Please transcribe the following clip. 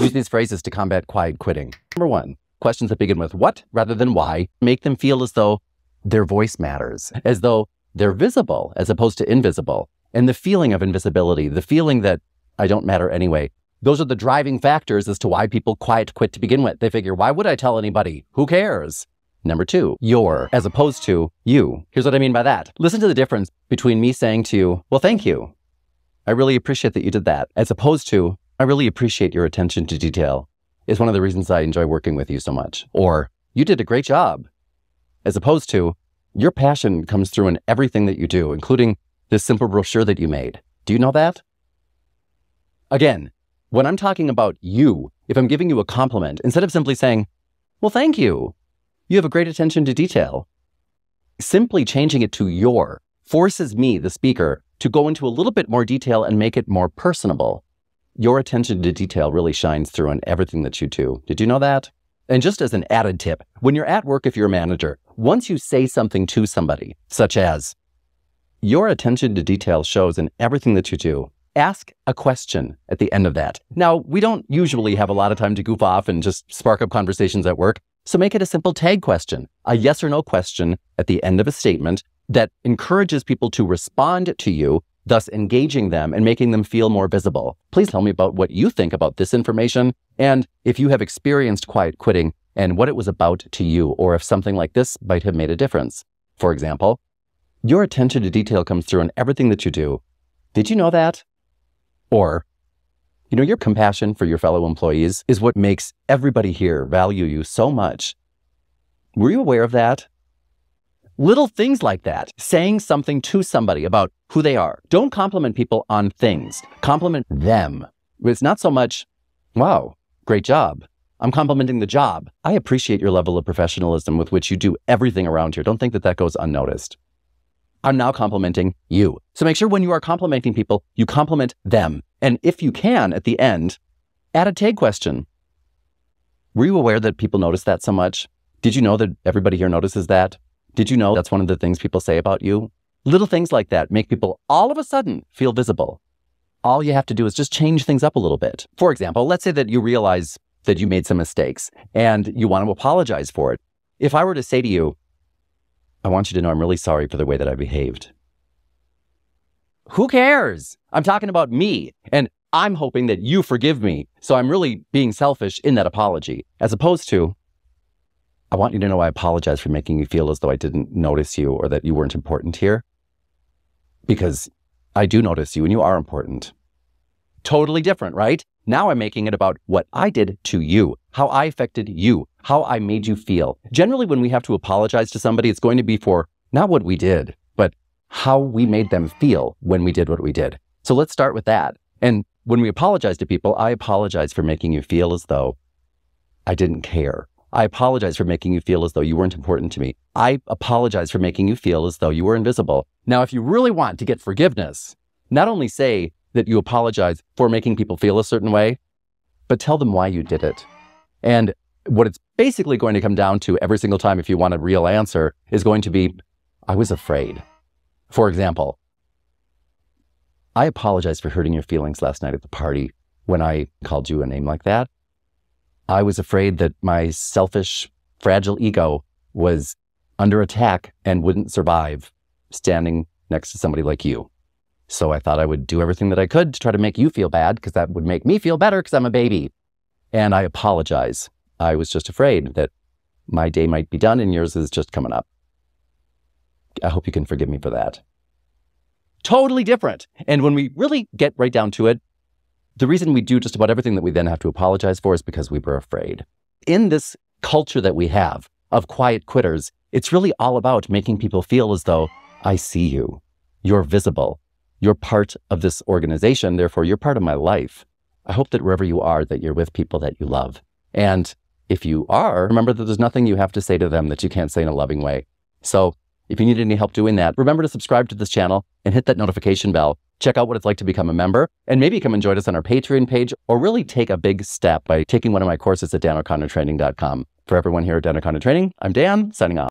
Use these phrases to combat quiet quitting. Number 1, questions that begin with what rather than why make them feel as though their voice matters, as though they're visible as opposed to invisible. And the feeling of invisibility, the feeling that I don't matter anyway, those are the driving factors as to why people quiet quit to begin with. They figure, why would I tell anybody? Who cares? Number 2, your as opposed to you. Here's what I mean by that. Listen to the difference between me saying to you, well, thank you. I really appreciate that you did that, as opposed to, I really appreciate your attention to detail. It's one of the reasons I enjoy working with you so much. Or, you did a great job. As opposed to, your passion comes through in everything that you do, including this simple brochure that you made. Do you know that? Again, when I'm talking about you, if I'm giving you a compliment, instead of simply saying, well, thank you, you have a great attention to detail, simply changing it to your forces me, the speaker, to go into a little bit more detail and make it more personable. Your attention to detail really shines through in everything that you do. Did you know that? And just as an added tip, when you're at work, if you're a manager, once you say something to somebody, such as, your attention to detail shows in everything that you do, ask a question at the end of that. Now, we don't usually have a lot of time to goof off and just spark up conversations at work, so make it a simple tag question, a yes or no question at the end of a statement that encourages people to respond to you, thus engaging them and making them feel more visible. Please tell me about what you think about this information, and if you have experienced quiet quitting and what it was about to you, or if something like this might have made a difference. For example, your attention to detail comes through in everything that you do. Did you know that? Or, you know, your compassion for your fellow employees is what makes everybody here value you so much. Were you aware of that? Little things like that, saying something to somebody about who they are. Don't compliment people on things. Compliment them. It's not so much, wow, great job. I'm complimenting the job. I appreciate your level of professionalism with which you do everything around here. Don't think that that goes unnoticed. I'm now complimenting you. So make sure when you are complimenting people, you compliment them. And if you can, at the end, add a tag question. Were you aware that people notice that so much? Did you know that everybody here notices that? Did you know that's one of the things people say about you? Little things like that make people all of a sudden feel visible. All you have to do is just change things up a little bit. For example, let's say that you realize that you made some mistakes and you want to apologize for it. If I were to say to you, I want you to know I'm really sorry for the way that I behaved. Who cares? I'm talking about me, and I'm hoping that you forgive me. So I'm really being selfish in that apology, as opposed to, I want you to know I apologize for making you feel as though I didn't notice you or that you weren't important here. Because I do notice you and you are important. Totally different, right? Now I'm making it about what I did to you, how I affected you, how I made you feel. Generally, when we have to apologize to somebody, it's going to be for not what we did, but how we made them feel when we did what we did. So let's start with that. And when we apologize to people, I apologize for making you feel as though I didn't care. I apologize for making you feel as though you weren't important to me. I apologize for making you feel as though you were invisible. Now, if you really want to get forgiveness, not only say that you apologize for making people feel a certain way, but tell them why you did it. And what it's basically going to come down to every single time, if you want a real answer, is going to be, I was afraid. For example, I apologize for hurting your feelings last night at the party when I called you a name like that. I was afraid that my selfish, fragile ego was under attack and wouldn't survive standing next to somebody like you. So I thought I would do everything that I could to try to make you feel bad, because that would make me feel better because I'm a baby. And I apologize. I was just afraid that my day might be done and yours is just coming up. I hope you can forgive me for that. Totally different. And when we really get right down to it, the reason we do just about everything that we then have to apologize for is because we were afraid. In this culture that we have of quiet quitters, it's really all about making people feel as though, I see you. You're visible. You're part of this organization, therefore you're part of my life. I hope that wherever you are, that you're with people that you love. And if you are, remember that there's nothing you have to say to them that you can't say in a loving way. So if you need any help doing that, remember to subscribe to this channel and hit that notification bell. Check out what it's like to become a member, and maybe come and join us on our Patreon page, or really take a big step by taking one of my courses at DanO'ConnorTraining.com. For everyone here at Dan O'Connor Training, I'm Dan, signing off.